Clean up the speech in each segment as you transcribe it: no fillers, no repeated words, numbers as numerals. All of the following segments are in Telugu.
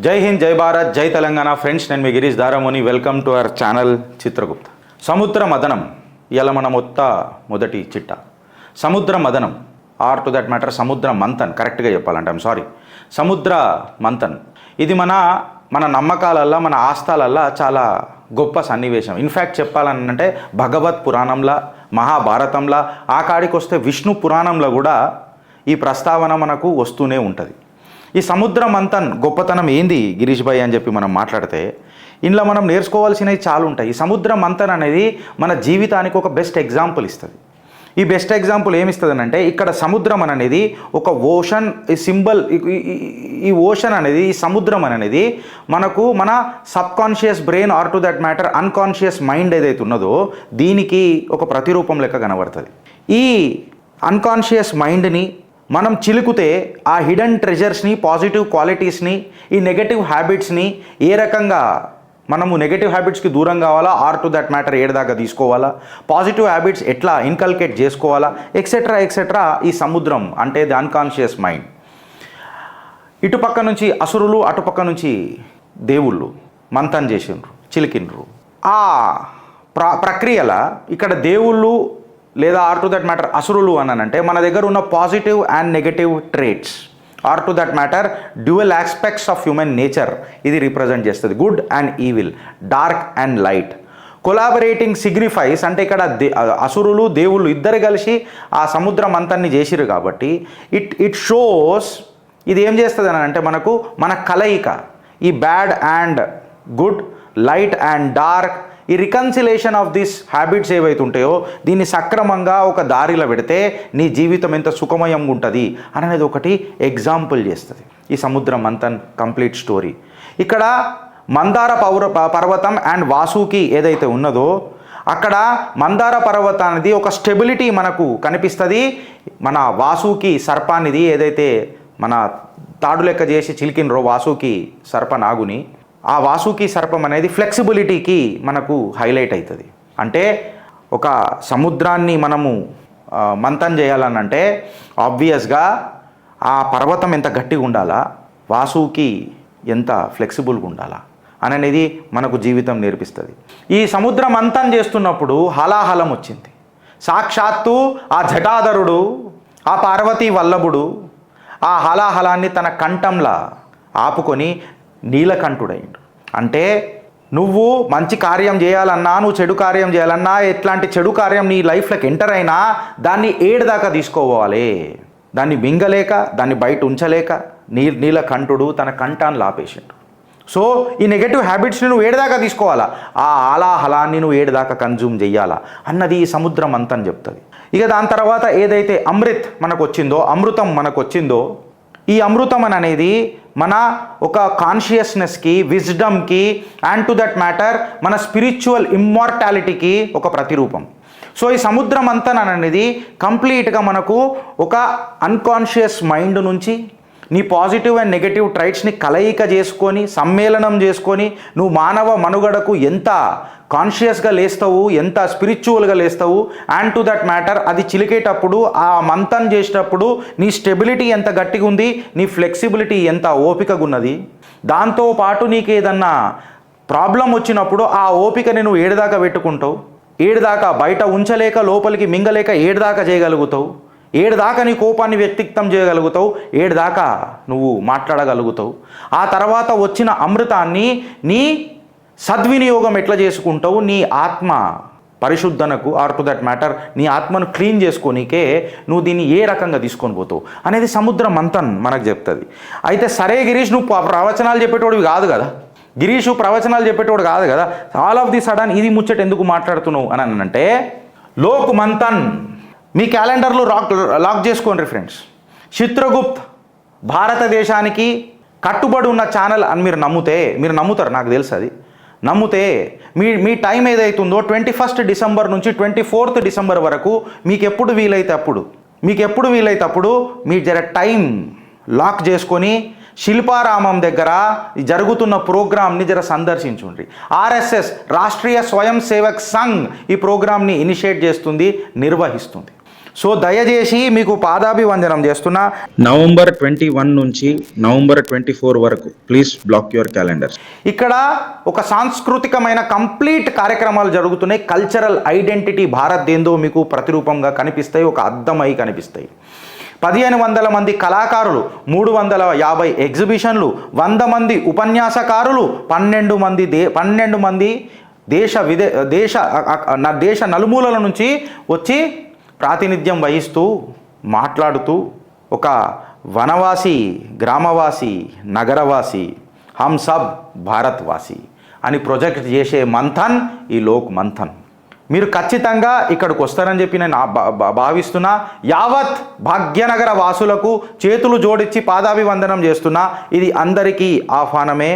జై హింద్, జై భారత్, జై తెలంగాణ. ఫ్రెండ్స్, నేను మీ Girish Daramuni. Welcome to our channel Chitragupta. సముద్ర మదనం ఇలా మన మొదటి చిట్ట. సముద్ర మదనం ఆర్ టు దట్ మ్యాటర్ సముద్ర మంథన్, కరెక్ట్గా చెప్పాలంటే ఐమ్ సారీ, సముద్ర మంథన్. ఇది మన నమ్మకాలల్లో, మన ఆస్థాలల్లో చాలా గొప్ప సన్నివేశం. ఇన్ఫ్యాక్ట్ చెప్పాలంటే భగవత్ పురాణంలో, మహాభారతంలో, ఆ కాడికి వస్తే విష్ణు పురాణంలో కూడా ఈ ప్రస్తావన మనకు వస్తూనే ఉంటుంది. ఈ సముద్ర మంథన్ గొప్పతనం ఏంది గిరీష్ భాయ్ అని చెప్పి మనం మాట్లాడితే ఇందులో మనం నేర్చుకోవాల్సినవి చాలా ఉంటాయి. ఈ సముద్ర మంథన్ అనేది మన జీవితానికి ఒక బెస్ట్ ఎగ్జాంపుల్ ఇస్తుంది. ఈ బెస్ట్ ఎగ్జాంపుల్ ఏమిస్తుంది అంటే, ఇక్కడ సముద్రం అనేది ఒక ఓషన్, ఈ సింబల్, ఈ ఓషన్ అనేది, ఈ సముద్రం అనేది మనకు మన subconscious brain or to that matter unconscious mind ఏదైతే ఉన్నదో దీనికి ఒక ప్రతిరూపం లెక్క కనబడుతుంది. ఈ అన్కాన్షియస్ మైండ్ని మనం చిలుకుతే ఆ హిడెన్ ట్రెజర్స్ని, పాజిటివ్ క్వాలిటీస్ని, ఈ నెగటివ్ హ్యాబిట్స్ని ఏ రకంగా మనము నెగటివ్ హ్యాబిట్స్కి దూరం కావాలా, ఆర్ టు దట్ మ్యాటర్ ఏడదాకా తీసుకోవాలా, పాజిటివ్ హ్యాబిట్స్ ఎట్లా ఇన్కల్కేట్ చేసుకోవాలా, ఎక్సెట్రా ఎక్సెట్రా ఈ సముద్రం అంటే ది అన్కాన్షియస్ మైండ్. ఇటుపక్క నుంచి అసురులు, అటుపక్క నుంచి దేవుళ్ళు మంథన్ చేసిండ్రు, చిలికిండ్రు. ఆ ప్రక్రియల ఇక్కడ దేవుళ్ళు లేదా ఆర్ టు దట్ మ్యాటర్ అసురులు అనంటే మన దగ్గర ఉన్న positive and negative traits, or to that matter dual aspects of human nature ఇది రిప్రజెంట్ చేస్తుంది. Good and evil, dark and light, collaborating signifies అంటే ఇక్కడ అసురులు దేవుళ్ళు ఇద్దరు కలిసి ఆ సముద్రం అంతన్ని చేసిరు కాబట్టి ఇట్ షోస్ ఇది ఏం చేస్తుంది అని అంటే మనకు మన కలయిక, ఈ bad and good, light and dark, ఈ రికన్సిలేషన్ ఆఫ్ దిస్ హ్యాబిట్స్ ఏవైతే ఉంటాయో దీన్ని సక్రమంగా ఒక దారిలో పెడితే నీ జీవితం ఎంత సుఖమయంగా ఉంటుంది అనేది ఒకటి ఎగ్జాంపుల్ చేస్తుంది ఈ సముద్రం మంథన్ కంప్లీట్ స్టోరీ. ఇక్కడ మందార పర్వతం అండ్ వాసుకి ఏదైతే ఉన్నదో అక్కడ మందార పర్వతానికి ఒక స్టెబిలిటీ మనకు కనిపిస్తుంది. మన వాసుకి సర్పానిది ఏదైతే మన తాడు లెక్క చేసి చిలికినరో వాసుకి సర్పనాగుని, ఆ వాసుకి సర్పం అనేది ఫ్లెక్సిబిలిటీకి మనకు హైలైట్ అవుతుంది. అంటే ఒక సముద్రాన్ని మనము మంథన్ చేయాలనంటే ఆబ్వియస్గా ఆ పర్వతం ఎంత గట్టిగా ఉండాలా, వాసుకి ఎంత ఫ్లెక్సిబుల్గా ఉండాలా అనేది మనకు జీవితం నేర్పిస్తుంది. ఈ సముద్రం మంథన్ చేస్తున్నప్పుడు హలాహలం వచ్చింది. సాక్షాత్తు ఆ జటాధరుడు, ఆ పార్వతీ వల్లభుడు ఆ హలాహలాన్ని తన కంఠంలా ఆపుకొని నీలకంఠుడైండు. అంటే నువ్వు మంచి కార్యం చేయాలన్నా, నువ్వు చెడు కార్యం చేయాలన్నా, ఎట్లాంటి చెడు కార్యం నీ లైఫ్లోకి ఎంటర్ అయినా దాన్ని ఏడుదాకా తీసుకోవాలి. దాన్ని మింగలేక, దాన్ని బయట ఉంచలేక నీలకంఠుడు తన కంఠాన్ని లాపేసిండు. సో ఈ నెగటివ్ హ్యాబిట్స్ని నువ్వు ఏడుదాకా తీసుకోవాలా, ఆ హలాహలాన్ని నువ్వు ఏడుదాకా కన్జ్యూమ్ చెయ్యాలా అన్నది ఈ సముద్రం అంతని చెప్తుంది. ఇక దాని తర్వాత ఏదైతే అమృతం మనకు వచ్చిందో ఈ అమృతం అనేది మన ఒక కాన్షియస్నెస్కి, విజ్డమ్కి అండ్ టు దట్ మ్యాటర్ మన స్పిరిచువల్ ఇమ్మార్టాలిటీకి ఒక ప్రతిరూపం. సో ఈ సముద్రం మంథన్ అనేది కంప్లీట్గా మనకు ఒక అన్కాన్షియస్ మైండ్ నుంచి నీ పాజిటివ్ అండ్ నెగటివ్ ట్రైట్స్ని కలయిక చేసుకొని, సమ్మేళనం చేసుకొని నువ్వు మానవ మనుగడకు ఎంత కాన్షియస్గా లేస్తావు, ఎంత స్పిరిచువల్గా లేస్తావు అండ్ టు దట్ మ్యాటర్ అది చిలికేటప్పుడు, ఆ మంథన్ చేసేటప్పుడు నీ స్టెబిలిటీ ఎంత గట్టిగా ఉంది, నీ ఫ్లెక్సిబిలిటీ ఎంత ఓపికగా ఉన్నది. దాంతోపాటు నీకు ఏదన్నా ప్రాబ్లం వచ్చినప్పుడు ఆ ఓపికని నువ్వు ఏడుదాకా పెట్టుకుంటావు, ఏడుదాకా బయట ఉంచలేక, లోపలికి మింగలేక ఏడుదాకా చేయగలుగుతావు, ఏడుదాకా నీ కోపాన్ని వ్యక్తిత్వం చేయగలుగుతావు, ఏడుదాకా నువ్వు మాట్లాడగలుగుతావు. ఆ తర్వాత వచ్చిన అమృతాన్ని నీ సద్వినియోగం ఎట్లా చేసుకుంటావు, నీ ఆత్మ పరిశుద్ధనకు ఆర్ టు దట్ మ్యాటర్ నీ ఆత్మను క్లీన్ చేసుకోనికే నువ్వు దీన్ని ఏ రకంగా తీసుకొని పోతావు అనేది సముద్రం మంథన్ మనకు చెప్తుంది. అయితే సరే గిరీష్, నువ్వు ప్రవచనాలు చెప్పేటోడివి కాదు కదా, ప్రవచనాలు చెప్పేటోడు కాదు కదా, ఆల్ ఆఫ్ ది సడన్ ఇది ముచ్చట ఎందుకు మాట్లాడుతున్నావు అని అంటే, లోక్ మంథన్ మీ క్యాలెండర్లో లాక్ చేసుకోండి ఫ్రెండ్స్. చిత్రగుప్త్ భారతదేశానికి కట్టుబడి ఉన్న ఛానల్ అని మీరు నమ్ముతారు, నాకు తెలుసు అది. నమ్మితే మీ టైం ఏదైతుందో 21 డిసెంబర్ నుంచి 24 డిసెంబర్ వరకు మీకు ఎప్పుడు వీలైతే అప్పుడు మీరు జర టైం లాక్ చేసుకొని శిల్పారామం దగ్గర జరుగుతున్న ప్రోగ్రామ్ని జర సందర్శించుండ్రి. ఆర్ఎస్ఎస్ రాష్ట్రీయ స్వయం సేవక్ సంఘ్ ఈ ప్రోగ్రామ్ని ఇనిషియేట్ చేస్తుంది, నిర్వహిస్తుంది. సో దయచేసి మీకు పాదాభివందనం చేస్తున్నా. నవంబర్ 21 నుంచి నవంబర్ 24 వరకు ప్లీజ్ బ్లాక్ యువర్ క్యాలెండర్. ఇక్కడ ఒక సాంస్కృతికమైన కంప్లీట్ కార్యక్రమాలు జరుగుతున్నాయి. కల్చరల్ ఐడెంటిటీ భారతదేందో మీకు ప్రతిరూపంగా కనిపిస్తాయి, ఒక అద్దమై కనిపిస్తాయి. 1500 మంది కళాకారులు, 350 ఎగ్జిబిషన్లు, 100 మంది ఉపన్యాసకారులు, 12 మంది దేశ నలుమూలల నుంచి వచ్చి ప్రాతినిధ్యం వహిస్తూ మాట్లాడుతూ ఒక వనవాసి, గ్రామవాసి, నగరవాసి, హమ్ సబ్ భారత్వాసి అని ప్రొజెక్ట్ చేసే మంథన్ ఈ లోక్ మంథన్. మీరు ఖచ్చితంగా ఇక్కడికి వస్తారని చెప్పి నేను భావిస్తున్నా. యావత్ భాగ్యనగర వాసులకు చేతులు జోడించి పాదాభివందనం చేస్తున్నా. ఇది అందరికీ ఆహ్వానమే,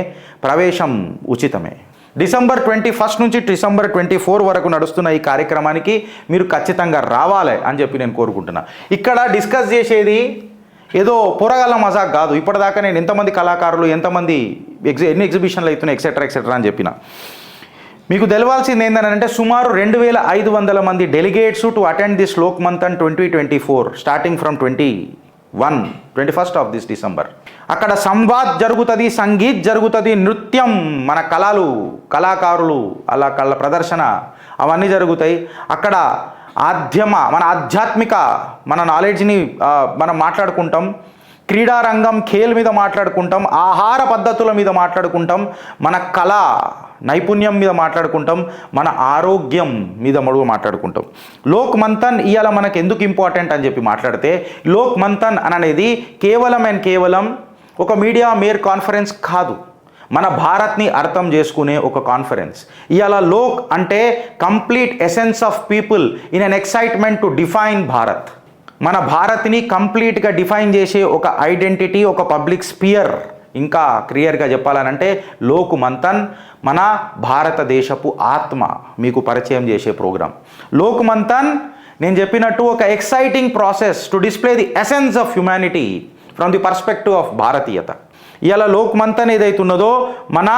ప్రవేశం ఉచితమే. డిసెంబర్ 21 నుంచి డిసెంబర్ 24 వరకు నడుస్తున్న ఈ కార్యక్రమానికి మీరు ఖచ్చితంగా రావాలి అని చెప్పి నేను కోరుకుంటున్నా. ఇక్కడ డిస్కస్ చేసేది ఏదో పొరగల మజాక్ కాదు. ఇప్పటిదాకా నేను ఎంతమంది కళాకారులు, ఎంతమంది ఎన్ని ఎగ్జిబిషన్లు అవుతున్నాయి ఎక్సెట్రా అని చెప్పిన. మీకు తెలవాల్సింది ఏంటంటే సుమారు 2500 మంది delegates to attend this Lok Manthan 2024 starting from 21st of this December. అక్కడ సంవాద్ జరుగుతుంది, సంగీత్ జరుగుతుంది, నృత్యం, మన కళాకారులు అలా కళ్ళ ప్రదర్శన అవన్నీ జరుగుతాయి. అక్కడ మన ఆధ్యాత్మిక మన నాలెడ్జ్ని మనం మాట్లాడుకుంటాం. క్రీడారంగం ఖేల్ మీద మాట్లాడుకుంటాం, ఆహార పద్ధతుల మీద మాట్లాడుకుంటాం, మన కళ నైపుణ్యం మీద మాట్లాడుకుంటాం, మన ఆరోగ్యం మీద మాట్లాడుకుంటాం. లోక్ మంథన్ ఇవాళ మనకు ఎందుకు ఇంపార్టెంట్ అని చెప్పి మాట్లాడితే, లోక్ మంథన్ అనేది కేవలం ఒక మీడియా మేర్ కాన్ఫరెన్స్ కాదు, మన భారత్ని అర్థం చేసుకునే ఒక కాన్ఫరెన్స్. ఇవాళ లోక్ అంటే complete essence of people in an excitement to define Bharat. మన భారత్ని కంప్లీట్గా డిఫైన్ చేసే ఒక ఐడెంటిటీ, ఒక పబ్లిక్ స్పియర్. ఇంకా క్లియర్గా చెప్పాలనంటే లోక్ మంథన్ మన భారతదేశపు ఆత్మ మీకు పరిచయం చేసే ప్రోగ్రాం. లోక్ మంథన్ నేను చెప్పినట్టు ఒక exciting process to display the essence of humanity from the perspective of భారతీయత. ఇవాళ లోక్ మంథన్ ఏదైతున్నదో మన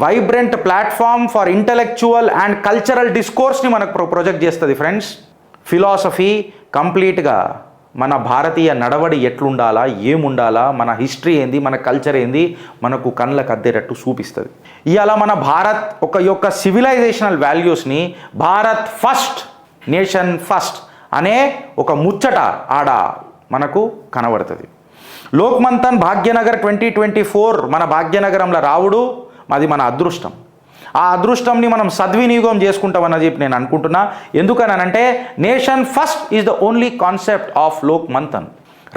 vibrant platform for intellectual and cultural డిస్కోర్స్ని మనకు ప్రొజెక్ట్ చేస్తుంది ఫ్రెండ్స్. ఫిలాసఫీ కంప్లీట్గా మన భారతీయ నడవడి ఎట్లుండాలా, ఏముండాలా, మన హిస్టరీ ఏంది, మన కల్చర్ ఏంది మనకు కళ్ళకు అద్దేటట్టు చూపిస్తుంది. ఇవాళ మన భారత్ యొక్క సివిలైజేషనల్ వాల్యూస్ని భారత్ ఫస్ట్, నేషన్ ఫస్ట్ అనే ఒక ముచ్చట ఆడ మనకు కనబడుతుంది. లోక్ మంథన్ భాగ్యనగర్ 2024 మన భాగ్యనగరంలో రావుడు అది మన అదృష్టం. ఆ అదృష్టంని మనం సద్వినియోగం చేసుకుంటామని చెప్పి నేను అనుకుంటున్నా. ఎందుకనంటే nation first is the only concept of Lok Manthan.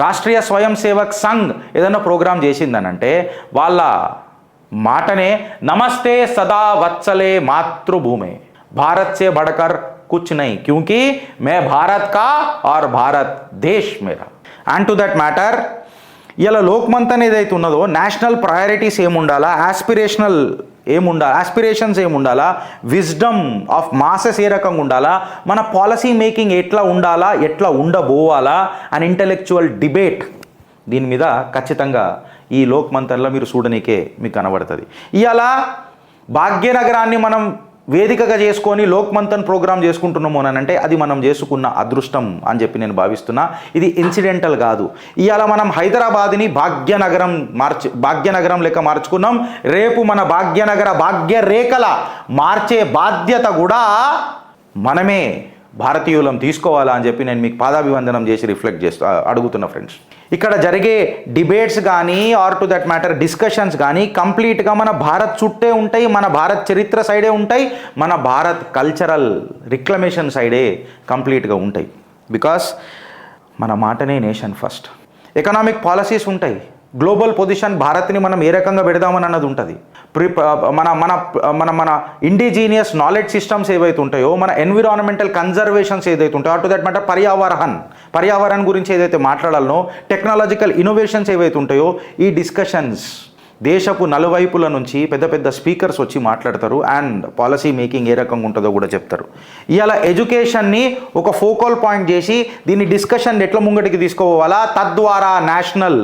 Rashtriya స్వయం సేవక్ సంఘ్ ఏదైనా ప్రోగ్రాం చేసిందనంటే వాళ్ళ మాటనే నమస్తే సదా వత్సలే మాతృభూమే, భారత్ సే బడకర్ కుచ్ నహీ క్యూంకీ మే భారత్ కా are Bharat Desh Mera. And to that matter ఇలా లోక్ మంథన్ ఏదైతే ఉన్నదో నేషనల్ ప్రయారిటీస్ ఏముండాలా, ఆస్పిరేషన్స్ ఏముండాలా, విజ్డమ్ ఆఫ్ మాసెస్ ఏ రకంగా ఉండాలా, మన పాలసీ మేకింగ్ ఎట్లా ఉండాలా, ఎట్లా ఉండబోవాలా అని ఇంటలెక్చువల్ డిబేట్ దీని మీద ఖచ్చితంగా ఈ లోక్ మంథన్లో మీరు చూడనీకే మీకు కనబడుతుంది. ఇవాళ భాగ్యనగరాన్ని మనం వేదికగా చేసుకొని లోక్ మంథన్ ప్రోగ్రాం చేసుకుంటున్నాము అని అంటే అది మనం చేసుకున్న అదృష్టం అని చెప్పి నేను భావిస్తున్నా. ఇది ఇన్సిడెంటల్ కాదు. ఇవాళ మనం హైదరాబాద్ని భాగ్యనగరం లెక్క మార్చుకున్నాం. రేపు మన భాగ్యనగర భాగ్యరేఖల మార్చే బాధ్యత కూడా మనమే భారతీయులం తీసుకోవాలా అని చెప్పి నేను మీకు పాదాభివందనం చేసి రిఫ్లెక్ట్ అడుగుతున్నా ఫ్రెండ్స్. ఇక్కడ జరిగే డిబేట్స్ కానీ or to that matter discussions కానీ కంప్లీట్గా మన భారత్ చుట్టే ఉంటాయి, మన భారత్ చరిత్ర సైడే ఉంటాయి, మన భారత్ కల్చరల్ రిక్లమేషన్ సైడే కంప్లీట్గా ఉంటాయి. బికాస్ మన మాటనే నేషన్ ఫస్ట్. ఎకనామిక్ పాలసీస్ ఉంటాయి, గ్లోబల్ పొజిషన్ భారత్ని మనం ఏ రకంగా పెడదామని అన్నది ఉంటుంది. మన మన మన మన ఇండిజీనియస్ నాలెడ్జ్ సిస్టమ్స్ ఏవైతే ఉంటాయో, మన ఎన్విరాన్మెంటల్ కన్జర్వేషన్స్ ఏదైతే ఉంటాయో, టు దట్ మ్యాటర్ పర్యావరణం గురించి ఏదైతే మాట్లాడాలనో, టెక్నాలజికల్ ఇన్నోవేషన్స్ ఏవైతే ఉంటాయో, ఈ డిస్కషన్స్ దేశపు నలువైపుల నుంచి పెద్ద పెద్ద స్పీకర్స్ వచ్చి మాట్లాడతారు అండ్ పాలసీ మేకింగ్ ఏ రకంగా ఉంటుందో కూడా చెప్తారు. ఇవాళ ఎడ్యుకేషన్ని ఒక ఫోకల్ పాయింట్ చేసి దీన్ని డిస్కషన్ ఎట్లా ముంగటికి తీసుకోవాలా, తద్వారా నేషనల్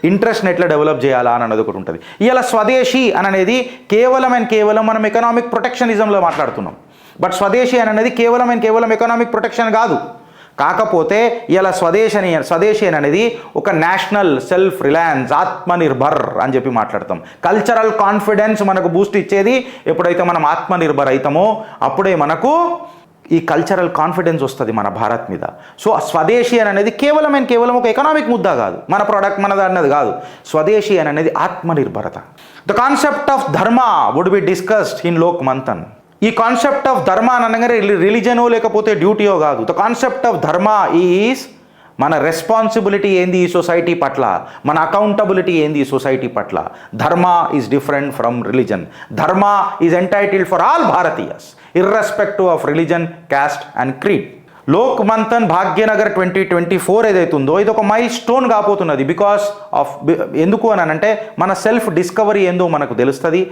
ఇంట్రెస్ట్ని ఎట్లా డెవలప్ చేయాలా అని అన్నది ఒకటి ఉంటుంది. ఇవాళ స్వదేశీ అనేది కేవలం మనం ఎకనామిక్ ప్రొటెక్షనిజంలో మాట్లాడుతున్నాం. బట్ స్వదేశీ అనేది కేవలం ఎకనామిక్ ప్రొటెక్షన్ కాదు, కాకపోతే ఇలా స్వదేశీ అనేది ఒక నేషనల్ సెల్ఫ్ రిలయన్స్, ఆత్మనిర్భర్ అని చెప్పి మాట్లాడతాం. కల్చరల్ కాన్ఫిడెన్స్ మనకు బూస్ట్ ఇచ్చేది ఎప్పుడైతే మనం ఆత్మనిర్భర్ అవుతామో అప్పుడే మనకు ఈ కల్చరల్ కాన్ఫిడెన్స్ వస్తుంది మన భారత్ మీద. సో స్వదేశీ అనేది కేవలం ఒక ఎకనామిక్ ముద్దా కాదు, మన ప్రోడక్ట్ మనది అన్నది కాదు. స్వదేశీ అనేది ఆత్మనిర్భరత. The concept of dharma would be discussed in Lok Manthan. ఈ కాన్సెప్ట్ ఆఫ్ ధర్మ అనగానే రిలీజనో లేకపోతే డ్యూటీయో కాదు. The concept of dharma is మన రెస్పాన్సిబిలిటీ ఏంది ఈ సొసైటీ పట్ల, మన అకౌంటబిలిటీ ఏంది ఈ సొసైటీ పట్ల. Dharma is different from religion. Dharma is entitled for all Bharatiyas irrespective of religion, caste and creed. Lok Manthan Bhagyanagar 2024 ఏదైతుందో ఇది ఒక మైల్ స్టోన్ కాబోతున్నది. బికాస్ ఆఫ్ ఎందుకు అని అంటే మన సెల్ఫ్ డిస్కవరీ ఏందో మనకు తెలుస్తుంది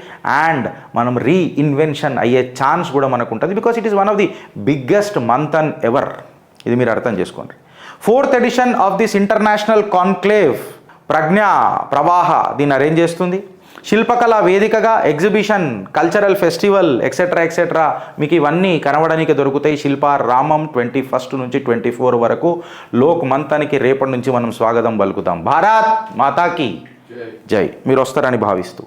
అండ్ మనం రీఇన్వెన్షన్ అయ్యే ఛాన్స్ కూడా మనకు ఉంటుంది. Because it is one of the biggest Manthan ever. ఇది మీరు అర్థం చేసుకోండి. 4th edition of this international conclave Pragya Pravah దీన్ని అరేంజ్ చేస్తుంది. శిల్పకళా వేదికగా ఎగ్జిబిషన్, కల్చరల్ ఫెస్టివల్ ఎక్సెట్రా మీకు ఇవన్నీ కనబడడానికి దొరుకుతాయి. శిల్పారామం 21 నుంచి 24 వరకు లోక్ మంథన్కి రేపటి నుంచి మనం స్వాగతం పలుకుతాం. భారత్ మాతాకి జై. మీరు వస్తారని భావిస్తూ